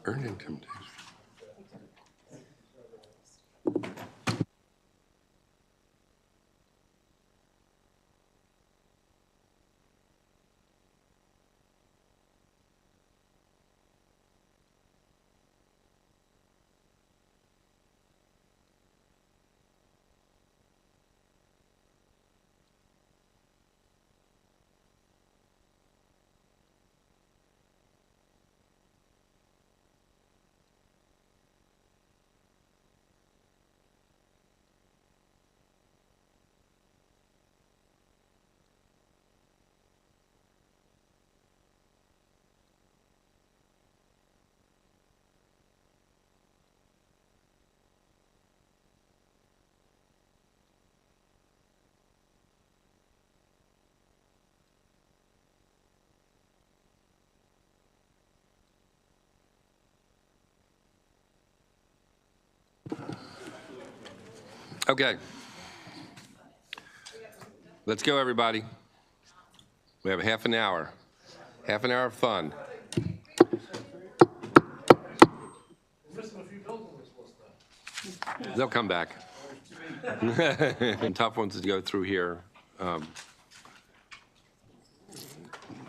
Earned intimidation. Okay. Let's go, everybody. We have half an hour. Half an hour of fun. They'll come back. Tough ones to go through here,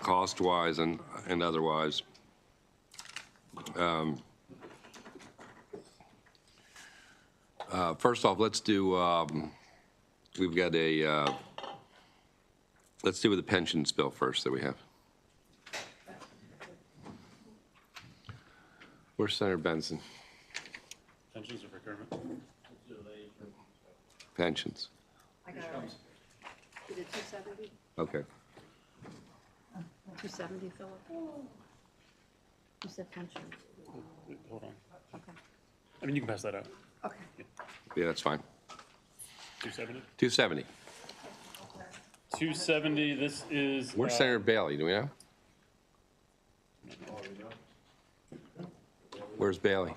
cost-wise and otherwise. First off, let's do, we've got a, let's do with the pensions bill first that we have. Where's Senator Benson? Pensions or procurement? Pensions. I got it. Is it 270? Okay. 270, Philip? You said pension. Hold on. Okay. I mean, you can pass that out. Okay. Yeah, that's fine. 270? 270. 270, this is. Where's Senator Bailey? Do we know? Where's Bailey?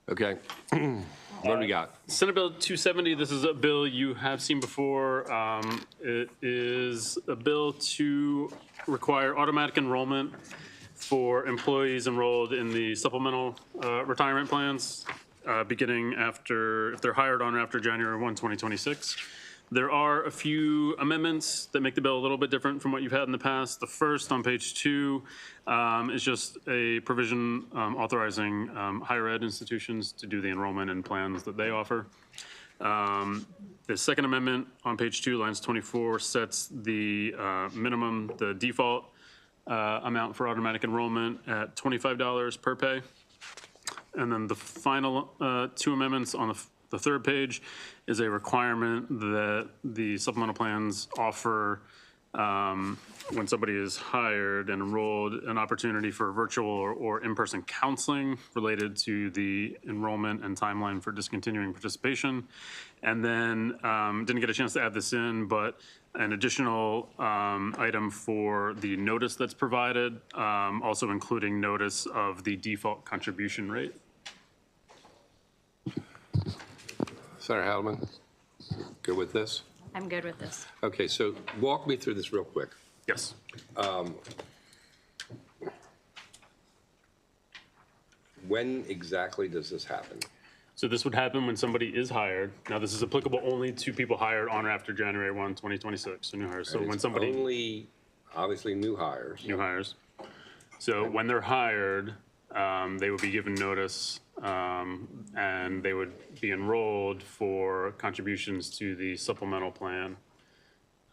Okay. What do we got? Senate Bill 270, this is a bill you have seen before. It is a bill to require automatic enrollment for employees enrolled in the supplemental retirement plans beginning after, if they're hired on or after January 1, 2026. There are a few amendments that make the bill a little bit different from what you've had in the past. The first on page 2 is just a provision authorizing higher ed institutions to do the enrollment and plans that they offer. The second amendment on page 2, lines 24, sets the minimum, the default amount for automatic enrollment at $25 per pay. And then the final two amendments on the third page is a requirement that the supplemental plans offer when somebody is hired and enrolled an opportunity for virtual or in-person counseling related to the enrollment and timeline for discontinuing participation. And then didn't get a chance to add this in, but an additional item for the notice that's provided, also including notice of the default contribution rate. Senator Haldeman, good with this? I'm good with this. Okay, so walk me through this real quick. Yes. When exactly does this happen? So this would happen when somebody is hired. Now, this is applicable only to people hired on or after January 1, 2026, so new hires. So And when it's somebody, only, obviously, new hires. new hires. So when they're hired, they would be given notice and they would be enrolled for contributions to the supplemental plan.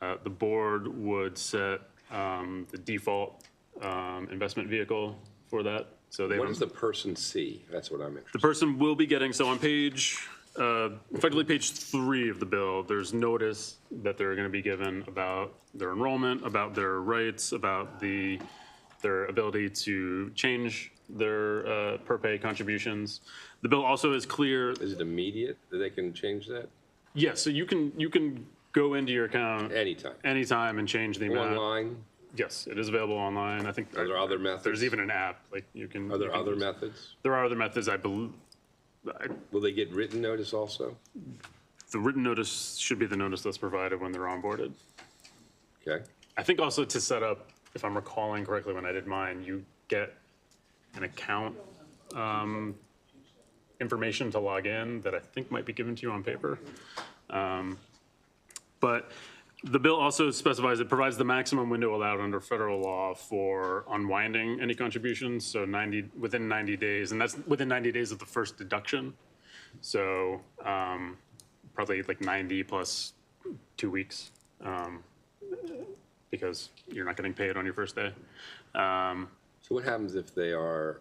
The board would set the default investment vehicle for that. So they What would, does the person see? That's what I'm interested the person will be getting, so on page, effectively page 3 of the bill, there's notice that they're going to be given about their enrollment, about their rights, about their ability to change their per pay contributions. The bill also is clear. Is it immediate that they can change that? Yes, so you can go into your account Anytime? anytime and change the amount. Online? Yes, it is available online. I think Are there other methods? there's even an app like you can. Are there you can other use. methods? There are other methods. I believe Will they get written notice also? the written notice should be the notice that's provided when they're onboarded. Okay. I think also to set up if I'm recalling correctly when I did mine, you get an account information to log in that I think might be given to you on paper. But the bill also specifies it provides the maximum window allowed under federal law for unwinding any contributions, so within 90 days, and that's within 90 days of the first deduction. So probably like 90 plus 2 weeks, because you're not getting paid on your first day. So what happens if they are,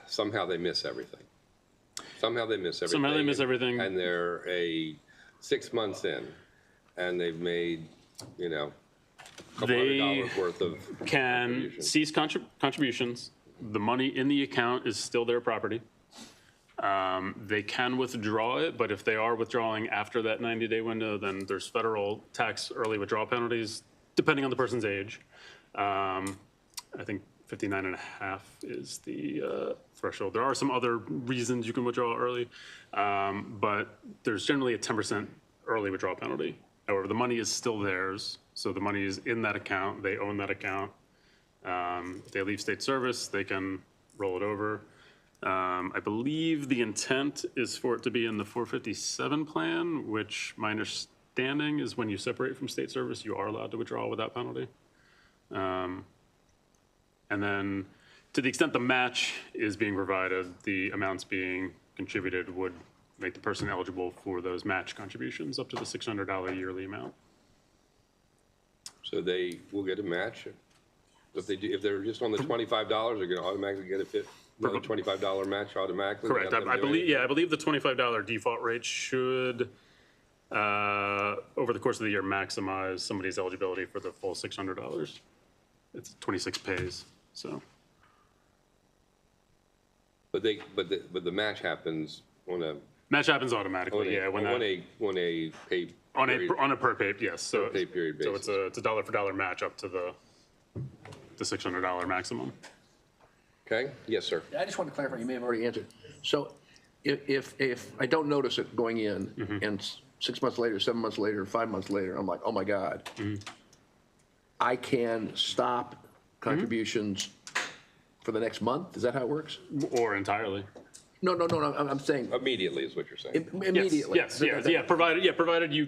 somehow they miss everything? Somehow they miss everything. Somehow they miss everything. And they're 6 months in, and they've made, you know, a couple $100 worth of can contributions. cease contributions. The money in the account is still their property. They can withdraw it, but if they are withdrawing after that 90-day window, then there's federal tax early withdrawal penalties, depending on the person's age. I think 59 and a half is the threshold. There are some other reasons you can withdraw early, but there's generally a 10% early withdrawal penalty. However, the money is still theirs, so the money is in that account. They own that account. If they leave state service, they can roll it over. I believe the intent is for it to be in the 457 plan, which my understanding is when you separate from state service, you are allowed to withdraw without penalty. And then to the extent the match is being provided, the amounts being contributed would make the person eligible for those match contributions up to the $600 yearly amount. So they will get a match. If they're just on the $25, they're going to automatically get another $25 match automatically? Correct. I believe the $25 default rate should, over the course of the year, maximize somebody's eligibility for the full $600. It's 26 pays, so. But the match happens on a Match happens automatically, yeah. on a pay On period. a per pay, yes. So pay period So basis. it's a dollar for dollar match up to the $600 maximum. Okay, yes, sir. I just want to clarify, you may have already answered. So if I don't notice it going in, and 6 months later, 7 months later, 5 months later, I'm like, oh my God, I can stop contributions for the next month? Is that how it works? Or entirely. No, I'm saying Immediately is what you're saying. immediately. Yes, provided you,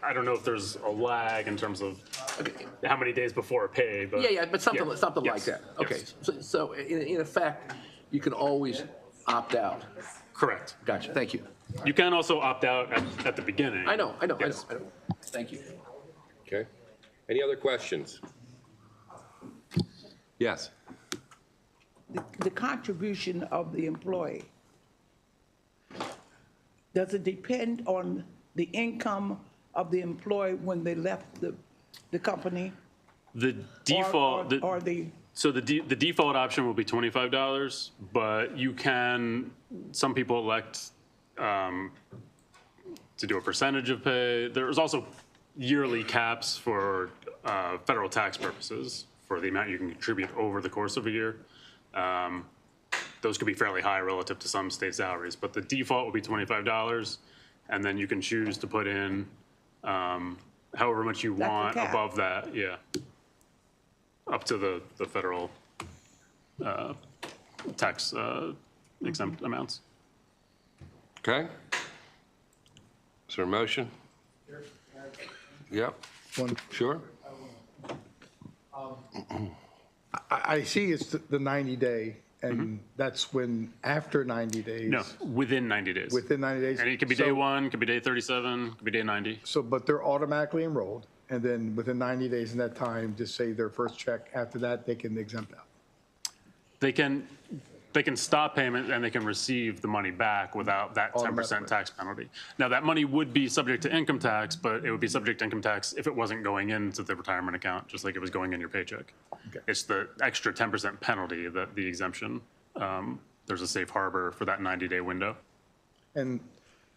I don't know if there's a lag in terms of how many days before a pay, but. Yeah, but something like Yes, that. Okay, yes. so in effect, you can always opt out. Correct. Gotcha, thank you. You can also opt out at the beginning. I know. Yes. Thank you. Okay. Any other questions? Yes. The contribution of the employee, does it depend on the income of the employee when they left the company? The default. Or the, So the default option will be $25, but you can, some people elect to do a percentage of pay. There's also yearly caps for federal tax purposes for the amount you can contribute over the course of a year. Those could be fairly high relative to some state salaries, but the default will be $25, and then you can choose to put in however much you That's the want cap. above that, yeah. Up to the federal tax exempt amounts. Okay. Is there a motion? Yep. One, Sure. I see it's the 90-day, and that's when, after 90 days. No, within 90 days. Within 90 days. And it could be day So- 1, could be day 37, could be day 90. So, but they're automatically enrolled, and then within 90 days in that time, just say their first check, after that, they can exempt out. They can stop payment and they can receive the money back without that 10% Automatically. tax penalty. Now, that money would be subject to income tax, but it would be subject to income tax if it wasn't going into the retirement account, just like it was going in your paycheck. Okay. It's the extra 10% penalty that the exemption, there's a safe harbor for that 90-day window. And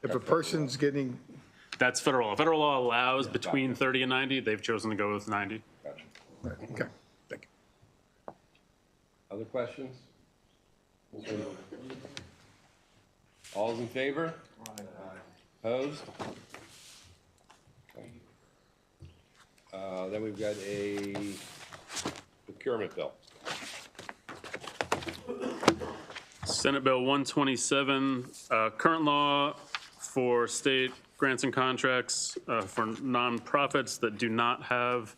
if a person's getting, That's federal law. Federal law allows between 30 and 90. They've chosen to go with 90. okay, thank you. Other questions? All's in favor? Opposed? Okay. Then we've got a procurement bill. Senate Bill 127, current law for state grants and contracts for nonprofits that do not have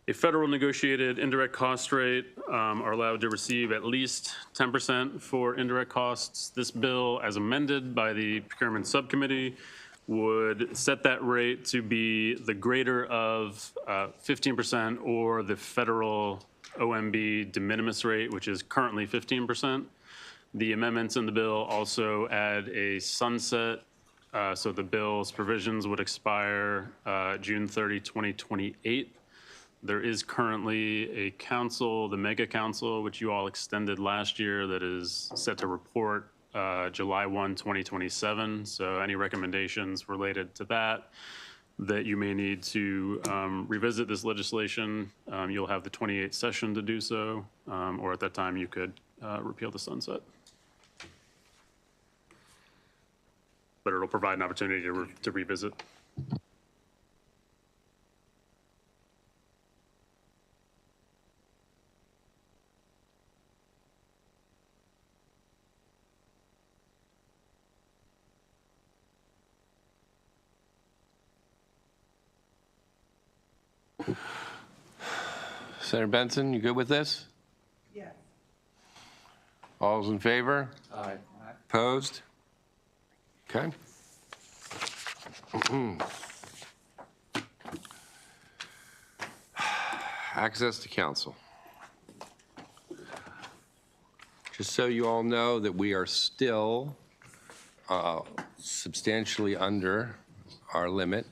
a federal negotiated indirect cost rate are allowed to receive at least 10% for indirect costs. This bill, as amended by the Procurement Subcommittee, would set that rate to be the greater of 15% or the federal OMB de minimis rate, which is currently 15%. The amendments in the bill also add a sunset, so the bill's provisions would expire June 30, 2028. There is currently a council, the Mega Council, which you all extended last year, that is set to report July 1, 2027. So any recommendations related to that you may need to revisit this legislation, you'll have the 28th session to do so, or at that time you could repeal the sunset. But it'll provide an opportunity to revisit. Senator Benson, you good with this? Yes. All's in favor? Aye. Opposed? Okay. Access to counsel. Just so you all know that we are still substantially under our limit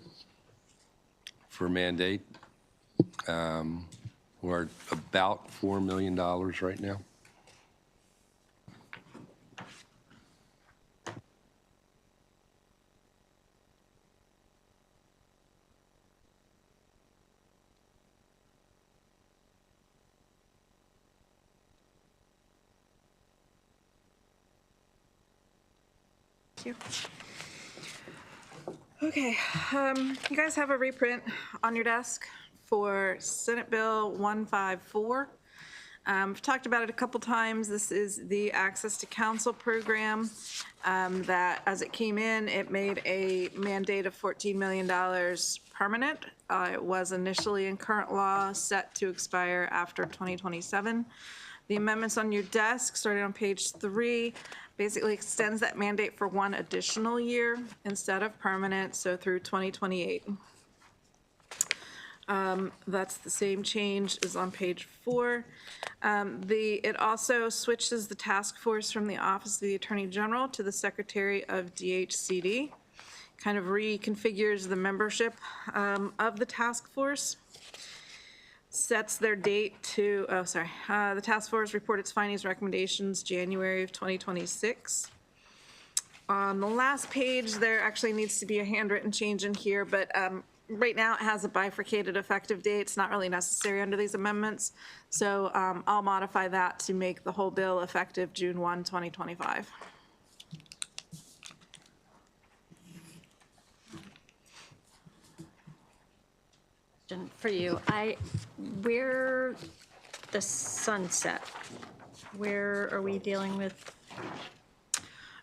for mandate. We're at about $4 million right now. Thank you. Okay, you guys have a reprint on your desk for Senate Bill 154. I've talked about it a couple times. This is the Access to Counsel program that, as it came in, it made a mandate of $14 million permanent. It was initially in current law set to expire after 2027. The amendments on your desk, starting on page 3, basically extends that mandate for one additional year instead of permanent, so through 2028. That's the same change as on page 4. It also switches the task force from the Office of the Attorney General to the Secretary of DHCD, kind of reconfigures the membership of the task force. Sets their date to, the task force report its findings and recommendations January of 2026. On the last page, there actually needs to be a handwritten change in here, but right now it has a bifurcated effective date. It's not really necessary under these amendments. So I'll modify that to make the whole bill effective June 1, 2025. For you, where the sunset, where are we dealing with?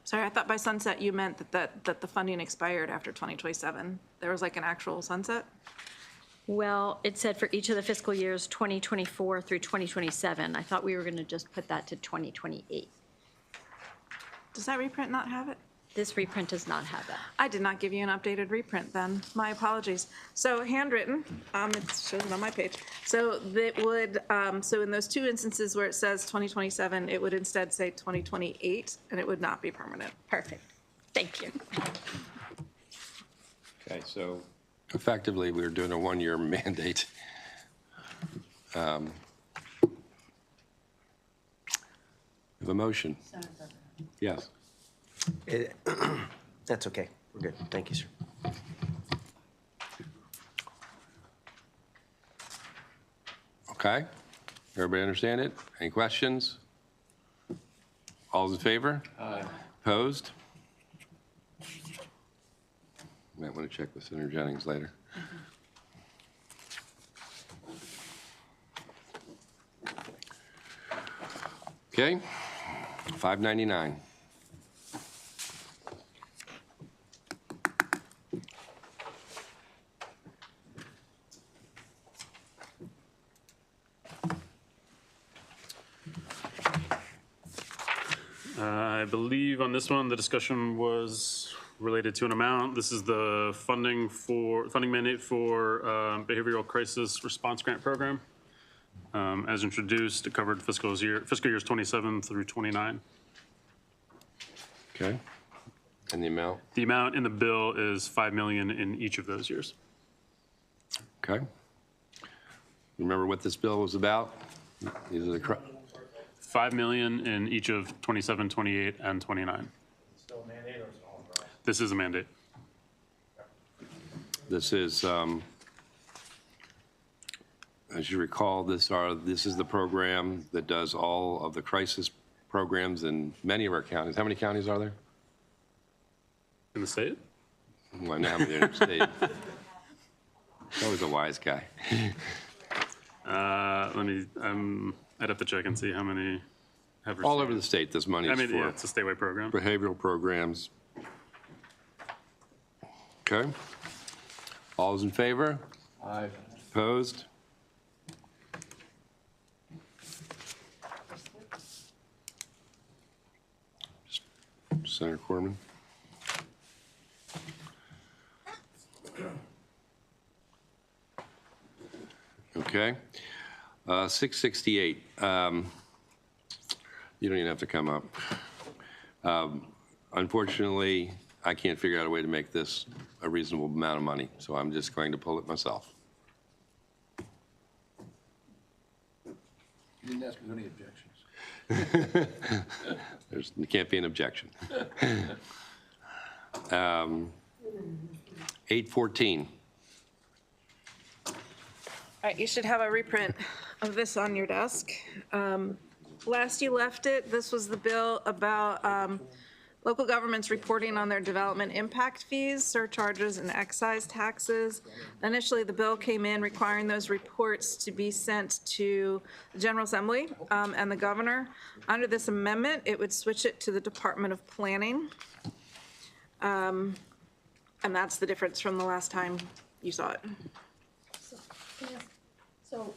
Sorry, I thought by sunset you meant that the funding expired after 2027. There was like an actual sunset? Well, it said for each of the fiscal years 2024 through 2027. I thought we were going to just put that to 2028. Does that reprint not have it? This reprint does not have that. I did not give you an updated reprint then. My apologies. So handwritten, it shows it on my page. So that would, so in those two instances where it says 2027, it would instead say 2028, and it would not be permanent. Perfect. Thank you. Okay, so effectively, we're doing a one-year mandate. We have a motion. Yes. That's okay. We're good. Thank you, sir. Okay. Everybody understand it? Any questions? All's in favor? Aye. Opposed? Might want to check with Senator Jennings later. Okay, 599. I believe on this one, the discussion was related to an amount. This is the funding mandate for behavioral crisis response grant program. As introduced, it covered fiscal years 27 through 29. Okay. And the amount? The amount in the bill is 5 million in each of those years. Okay. Remember what this bill was about? These are the 5 million in each of 27, 28, and 29. Still a mandate or is it all right? This is a mandate. This is, as you recall, this is the program that does all of the crisis programs in many of our counties. How many counties are there? In the state? Well, I know how many are in the state. Always a wise guy. I'd have to check and see how many have received. All over the state, this money I is mean, yeah, for it's a statewide program. behavioral programs. Okay. All those in favor? Aye. Opposed? Senator Corman? Okay. 668. You don't even have to come up. Unfortunately, I can't figure out a way to make this a reasonable amount of money, so I'm just going to pull it myself. You didn't ask me any objections. There can't be an objection. 814. All right, you should have a reprint of this on your desk. Last you left it, this was the bill about local governments reporting on their development impact fees, surcharges, and excise taxes. Initially, the bill came in requiring those reports to be sent to the General Assembly and the governor. Under this amendment, it would switch it to the Department of Planning. And that's the difference from the last time you saw it. So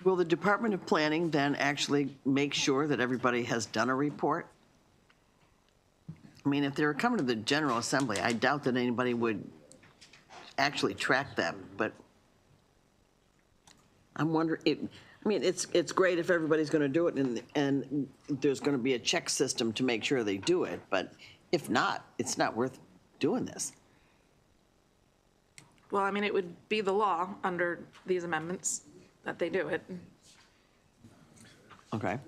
Will the Department of Planning then actually make sure that everybody has done a report? I mean, if they were coming to the General Assembly, I doubt that anybody would actually track that, but I'm wondering, I mean, it's great if everybody's going to do it and there's going to be a check system to make sure they do it, but if not, it's not worth doing this. Well, I mean, it would be the law under these amendments that they do it. Okay.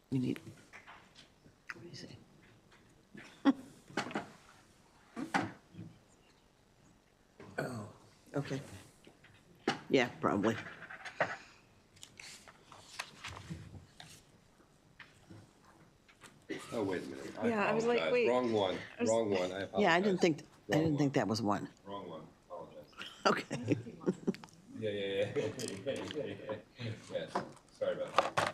You need, what do you say? Okay. Yeah, probably. Oh, wait a minute. Yeah, I was like, apologize. wait. Wrong one, wrong one. I apologize. Yeah, I didn't think that was one. Wrong one, apologize. Okay. Yeah. Yes, sorry about that.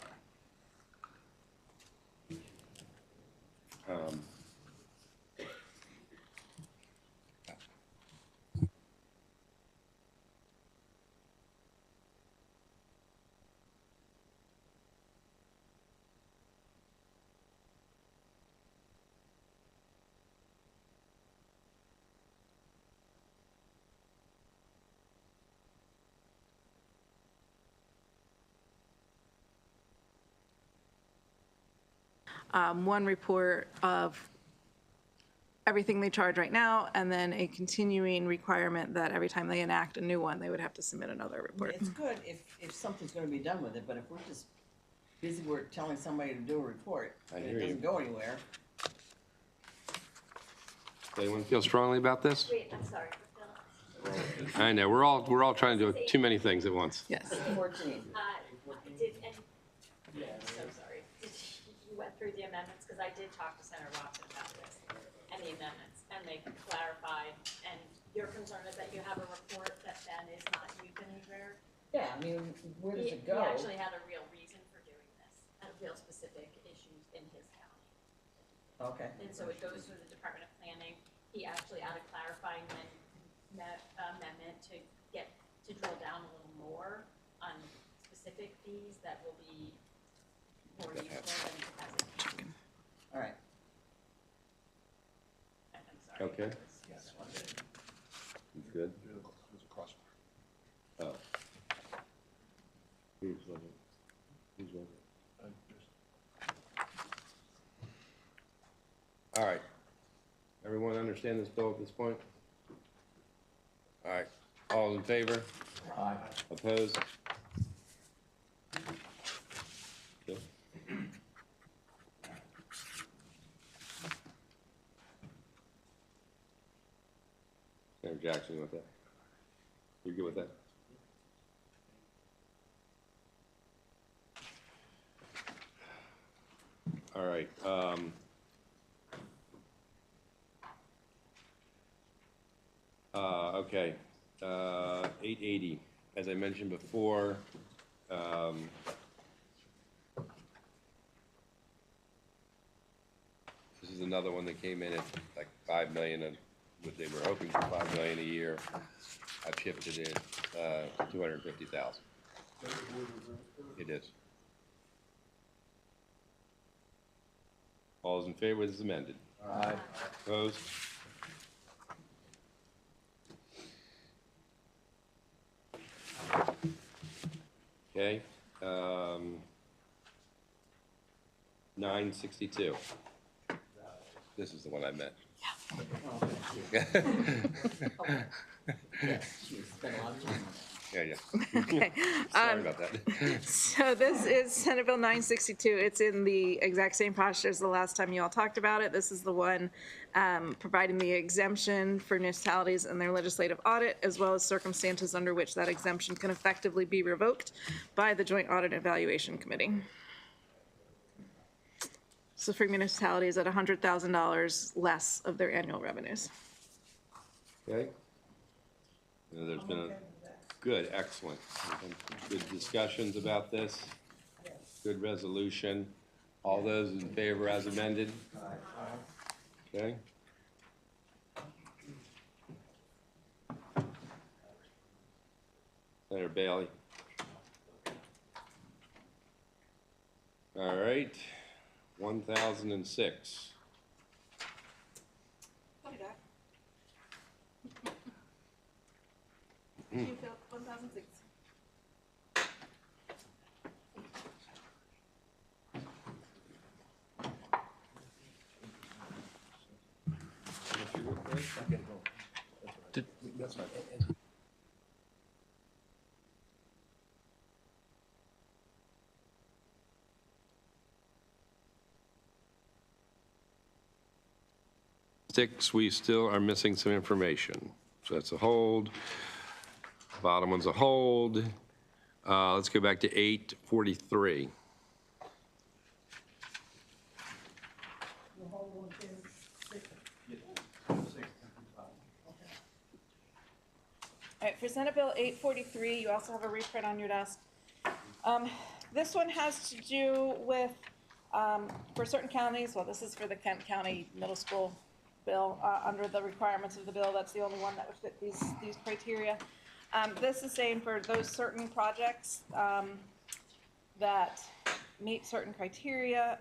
One report of everything they charge right now, and then a continuing requirement that every time they enact a new one, they would have to submit another report. It's good if something's gonna be done with it, but if we're just busy, we're telling somebody to do a report, and hear it you. doesn't go anywhere. Does anyone feel strongly about this? wait, I'm sorry. I know, we're all trying to do too many things at once. Yes. 14. So sorry. You went through the amendments, because I did talk to Senator Watson about this and the amendments, and they clarified, and your concern is that you have a report that then is not used anywhere. Yeah, I mean, where does He it go? actually had a real reason for doing this, and real specific issues in his county. Okay. And so it goes through the Department of Planning. He actually added clarifying amendment to drill down a little more on specific fees that will be more useful than as it. All right. I'm sorry. Okay. Good. Oh. Who's one? All right. Everyone understand this bill at this point? All right. All in favor? Aye. Opposed? Okay. Senator Jackson, you with that? You good with that? All right. Okay. 880, as I mentioned before, this is another one that came in at like 5 million, and what they were hoping for 5 million a year. I've shifted it 250,000. It is. All those in favor, this is amended. Aye. Opposed? Okay. 962. This is the one I meant. Yeah. Okay. Sorry about that. So this is Senate Bill 962. It's in the exact same posture as the last time you all talked about it. This is the one providing the exemption for municipalities and their legislative audit, as well as circumstances under which that exemption can effectively be revoked by the Joint Audit and Evaluation Committee. So for municipalities at $100,000 less of their annual revenues. Okay. There's been a good, excellent. Good discussions about this. Good resolution. All those in favor as amended? Okay. Senator Bailey. All right. 1006. You feel 1,006. That's fine. Six, we still are missing some information. So that's a hold. Bottom one's a hold. Let's go back to 843. All right, for Senate Bill 843, you also have a reprint on your desk. This one has to do with, for certain counties, well, this is for the Kent County Middle School bill, under the requirements of the bill, that's the only one that would fit these criteria. This is saying for those certain projects that meet certain criteria,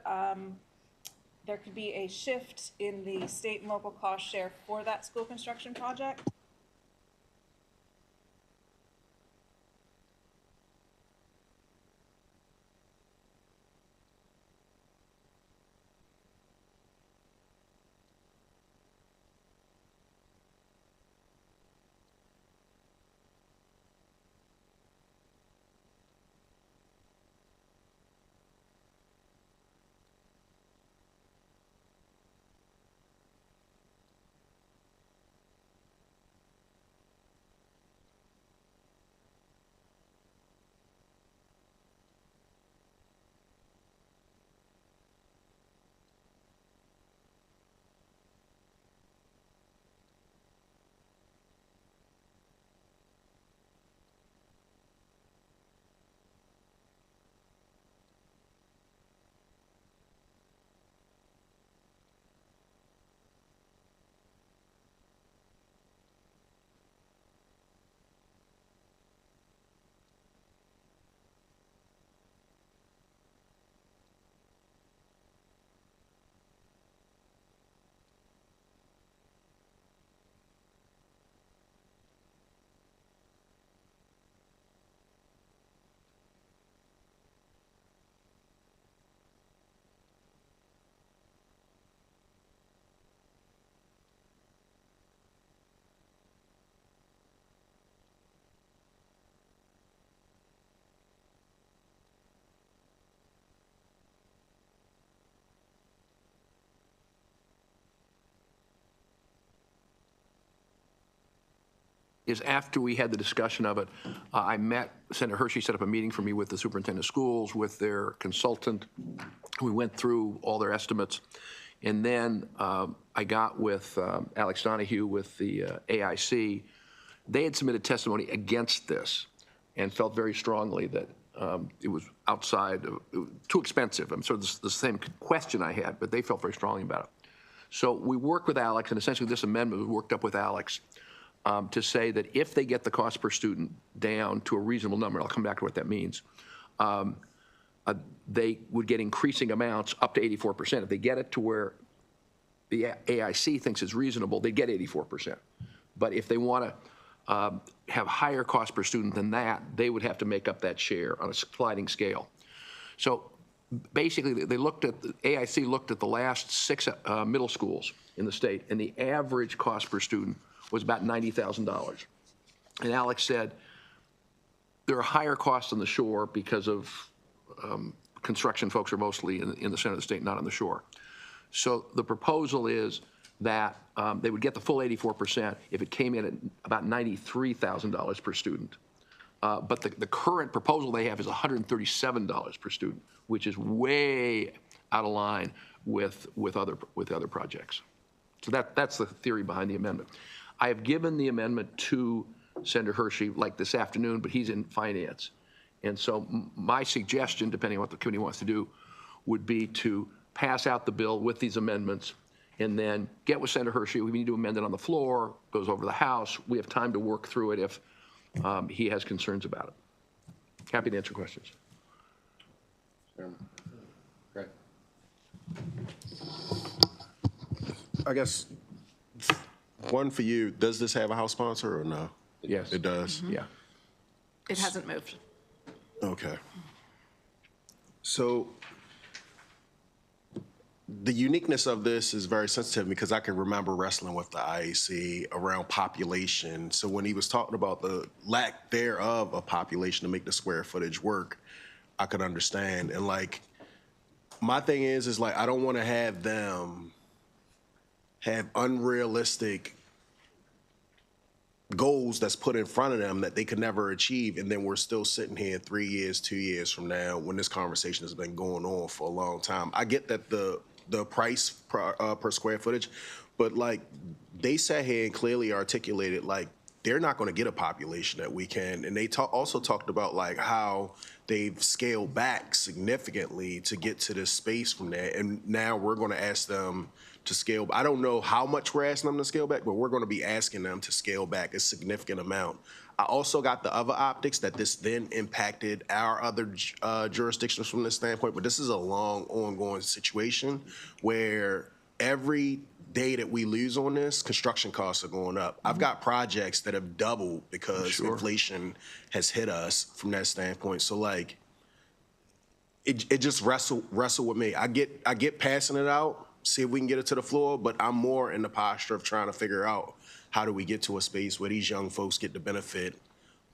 there could be a shift in the state and local cost share for that school construction project. is after we had the discussion of it, I met, Senator Hershey set up a meeting for me with the superintendent of schools, with their consultant. We went through all their estimates. And then I got with Alex Donahue with the AIC. They had submitted testimony against this and felt very strongly that it was outside, too expensive. I'm sort of the same question I had, but they felt very strongly about it. So we worked with Alex, and essentially this amendment was worked up with Alex to say that if they get the cost per student down to a reasonable number, I'll come back to what that means, they would get increasing amounts up to 84%. If they get it to where the AIC thinks is reasonable, they get 84%. But if they want to have higher cost per student than that, they would have to make up that share on a sliding scale. So basically, they looked at, the AIC looked at the last 6 middle schools in the state, and the average cost per student was about $90,000. And Alex said, there are higher costs on the shore because of construction folks are mostly in the center of the state, not on the shore. So the proposal is that they would get the full 84% if it came in at about $93,000 per student. But the current proposal they have is $137 per student, which is way out of line with other projects. So that's the theory behind the amendment. I have given the amendment to Senator Hershey like this afternoon, but he's in finance. And so my suggestion, depending on what the committee wants to do, would be to pass out the bill with these amendments and then get with Senator Hershey. We need to amend it on the floor, goes over to the House. We have time to work through it if he has concerns about it. Happy to answer questions. Great. I guess one for you, does this have a House sponsor or no? Yes. It does? Yeah. It hasn't moved. Okay. So the uniqueness of this is very sensitive because I can remember wrestling with the IAC around population. So when he was talking about the lack thereof of population to make the square footage work, I could understand. And like, my thing is like, I don't want to have them have unrealistic goals that's put in front of them that they could never achieve, and then we're still sitting here 3 years, 2 years from now when this conversation has been going on for a long time. I get that the price per square footage, but like they sat here and clearly articulated like they're not going to get a population that we can, and they also talked about like how they've scaled back significantly to get to this space from there, and now we're going to ask them to scale. I don't know how much we're asking them to scale back, but we're going to be asking them to scale back a significant amount. I also got the other optics that this then impacted our other jurisdictions from this standpoint, but this is a long ongoing situation where every day that we lose on this, construction costs are going up. I've got projects that have doubled because inflation has hit us from that standpoint. So like, it just wrestle with me. I get passing it out, see if we can get it to the floor, but I'm more in the posture of trying to figure out how do we get to a space where these young folks get the benefit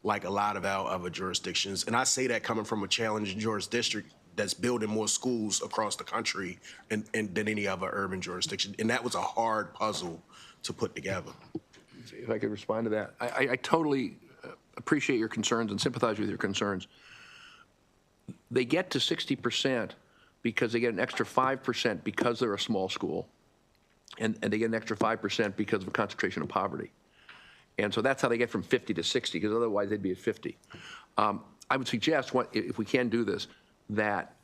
like a lot of our other jurisdictions. And I say that coming from a challenging jurisdiction that's building more schools across the country than any other urban jurisdiction. And that was a hard puzzle to put together. If I could respond to that. I totally appreciate your concerns and sympathize with your concerns. They get to 60% because they get an extra 5% because they're a small school, and they get an extra 5% because of a concentration of poverty. And so that's how they get from 50 to 60, because otherwise they'd be at 50. I would suggest, if we can do this, that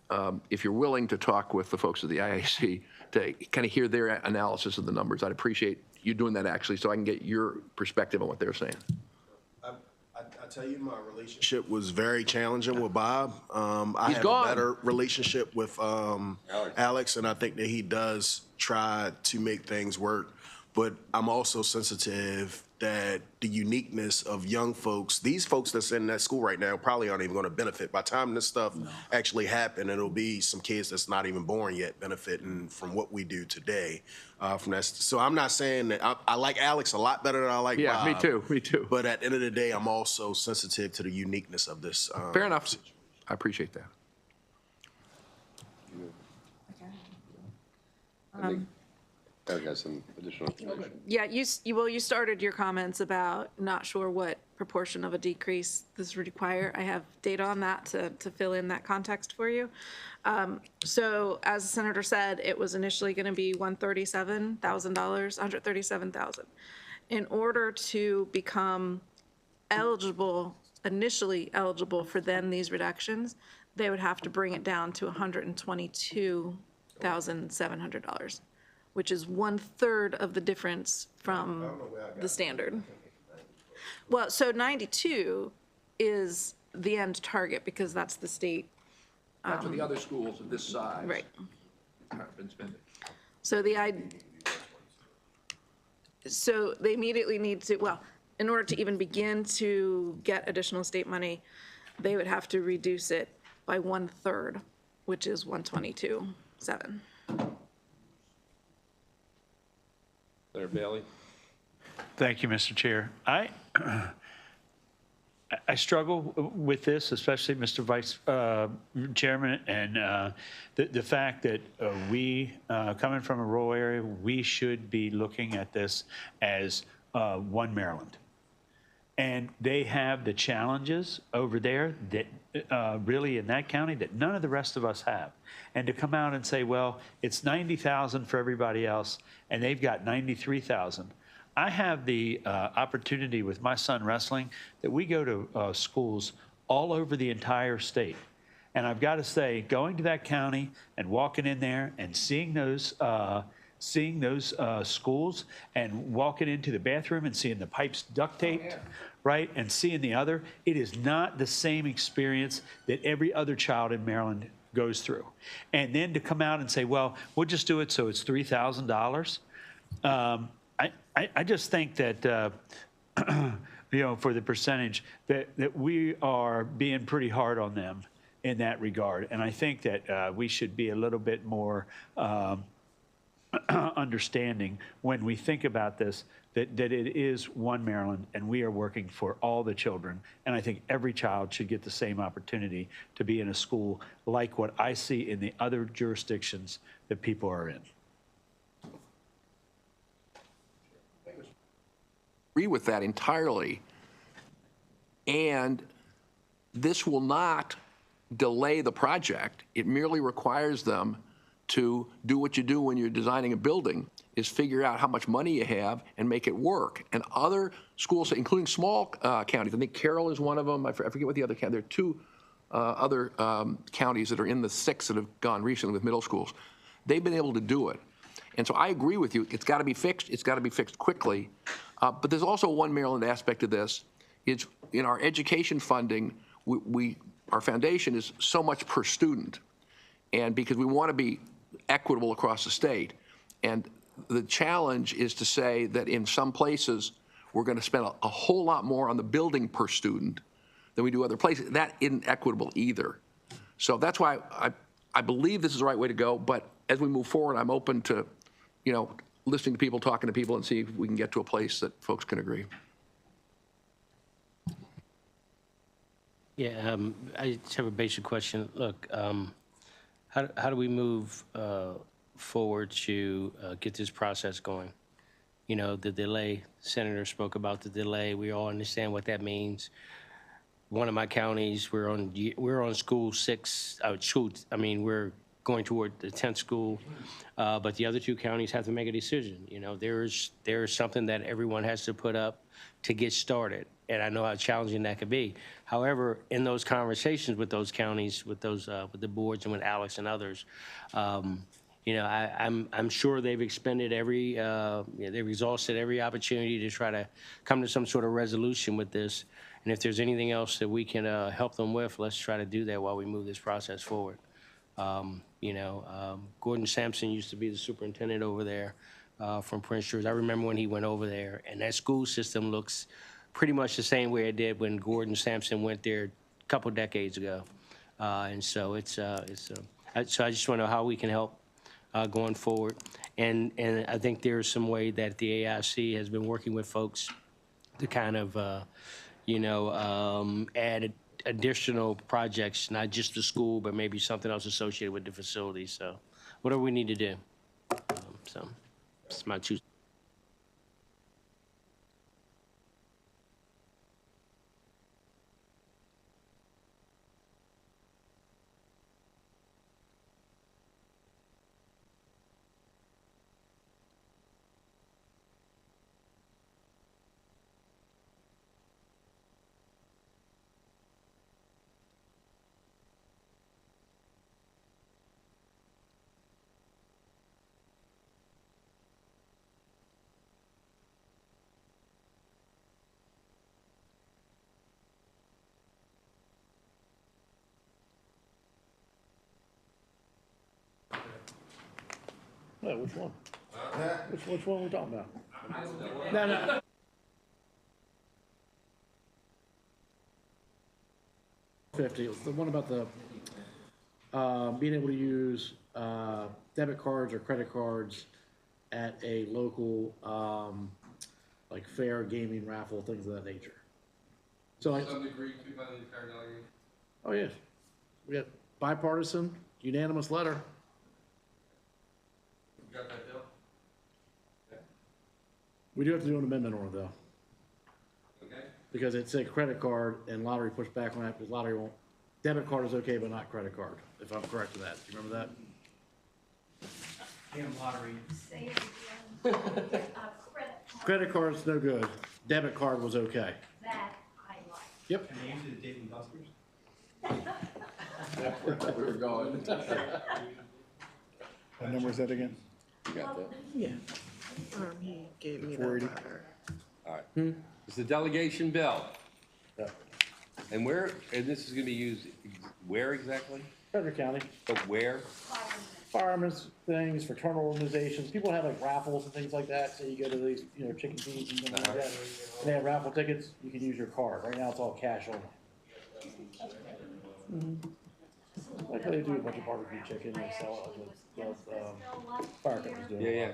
if you're willing to talk with the folks at the IAC to kind of hear their analysis of the numbers, I'd appreciate you doing that actually, so I can get your perspective on what they're saying. I tell you, my relationship was very challenging with Bob. I He's have gone. a better relationship with Alex, and I think that he does try to make things work. But I'm also sensitive that the uniqueness of young folks, these folks that's in that school right now probably aren't even going to benefit. By the time this stuff actually happens, it'll be some kids that's not even born yet benefiting from what we do today. From that. So I'm not saying that I like Alex a lot better than I like Bob. Yeah, me too, me too. But at the end of the day, I'm also sensitive to the uniqueness of this. Fair enough. I appreciate that. I've got some additional information. Yeah, you started your comments about not sure what proportion of a decrease this would require. I have data on that to fill in that context for you. So as the senator said, it was initially going to be $137,000, $137,000. In order to become eligible, initially eligible for then these reductions, they would have to bring it down to $122,700, which is 1/3 of the difference from the standard. Well, so 92 is the end target because that's the state. That's what the other schools of this size. Right. Have been spending. So so they immediately need to, well, in order to even begin to get additional state money, they would have to reduce it by 1/3, which is 122,700. Senator Bailey? Thank you, Mr. Chair. I struggle with this, especially Mr. Vice Chairman, and the fact that we, coming from a rural area, we should be looking at this as one Maryland. And they have the challenges over there that really in that county that none of the rest of us have. And to come out and say, well, it's 90,000 for everybody else, and they've got 93,000. I have the opportunity with my son wrestling that we go to schools all over the entire state. And I've got to say, going to that county and walking in there and seeing those schools and walking into the bathroom and seeing the pipes duct taped, right, and seeing the other, it is not the same experience that every other child in Maryland goes through. And then to come out and say, well, we'll just do it so it's $3,000. I just think that, for the percentage, that we are being pretty hard on them in that regard. And I think that we should be a little bit more understanding when we think about this, that it is one Maryland and we are working for all the children. And I think every child should get the same opportunity to be in a school like what I see in the other jurisdictions that people are in. Agree with that entirely. And this will not delay the project. It merely requires them to do what you do when you're designing a building, is figure out how much money you have and make it work. And other schools, including small counties, I think Carroll is one of them. I forget what the other county. There are two other counties that are in the 6 that have gone recently with middle schools. They've been able to do it. And so I agree with you. It's got to be fixed. It's got to be fixed quickly. But there's also one Maryland aspect of this. It's in our education funding, our foundation is so much per student. And because we want to be equitable across the state. And the challenge is to say that in some places, we're going to spend a whole lot more on the building per student than we do other places. That isn't equitable either. So that's why I believe this is the right way to go. But as we move forward, I'm open to, listening to people, talking to people, and see if we can get to a place that folks can agree. Yeah, I just have a basic question. Look, how do we move forward to get this process going? The delay, Senator spoke about the delay. We all understand what that means. One of my counties, we're on school 6, we're going toward the 10th school, but the other 2 counties have to make a decision. There is something that everyone has to put up to get started, and I know how challenging that could be. However, in those conversations with those counties, with the boards and with Alex and others, I'm sure they've expended they've exhausted every opportunity to try to come to some sort of resolution with this. And if there's anything else that we can help them with, let's try to do that while we move this process forward. Gordon Sampson used to be the superintendent over there from Prince George. I remember when he went over there, and that school system looks pretty much the same way it did when Gordon Sampson went there a couple decades ago. And so so I just want to know how we can help going forward. And I think there's some way that the AIC has been working with folks to kind of, add additional projects, not just the school, but maybe something else associated with the facility. So whatever we need to do. It's my two. No, which one? Which one are we talking about? No, no. $50, it's the one about the, being able to use, debit cards or credit cards at a local, like fair, gaming, raffle, things of that nature. So I. Some agreed to by the entire delegation? Oh, yes. We got bipartisan, unanimous letter. You got that, Bill? We do have to do an amendment on it, though, Okay. because it's a credit card and lottery pushed back on that, because lottery won't, debit card is okay, but not credit card, if I'm correct with that. Do you remember that? Say it again. Credit card's no good. Debit card was okay. That I like. Yep. We were going. What number is that again? You got that? Yeah. He gave me that 480. letter. All right. It's the delegation bill. Yeah. And and this is gonna be used where exactly? Frederick County. But where? Firemen's things, fraternal organizations, people have like raffles and things like that, so you go to these, you know, chicken feeds and things like that, and they have raffle tickets, you can use your card. Right now, it's all cash only. Like they do a bunch of barbecue chicken and sell it, like fire companies do. Yeah.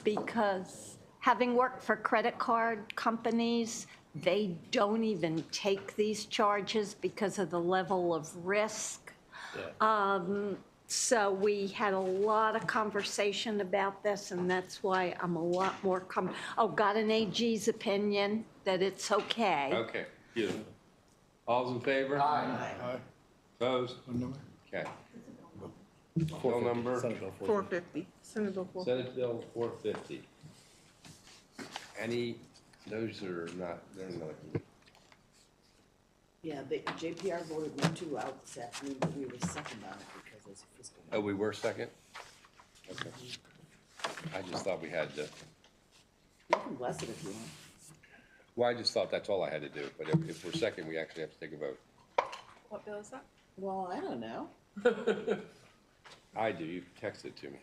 Because having worked for credit card companies, they don't even take these charges because of the level of risk. So we had a lot of conversation about this, and that's why I'm a lot more got an AG's opinion that it's okay. Okay, beautiful. All's in favor? Aye. Opposed? What number? Okay. Bill number, Senate Bill 450. Senate Bill 450. Senate Bill 450. Those are not, they're not. Yeah, the JPR voted me two out this afternoon, but we were second on it because it's a fiscal. Oh, we were second? Okay. I just thought we had to, You can bless it if you want. well, I just thought that's all I had to do, but if we're second, we actually have to take a vote. What bill is that? Well, I don't know. I do, you texted it to me.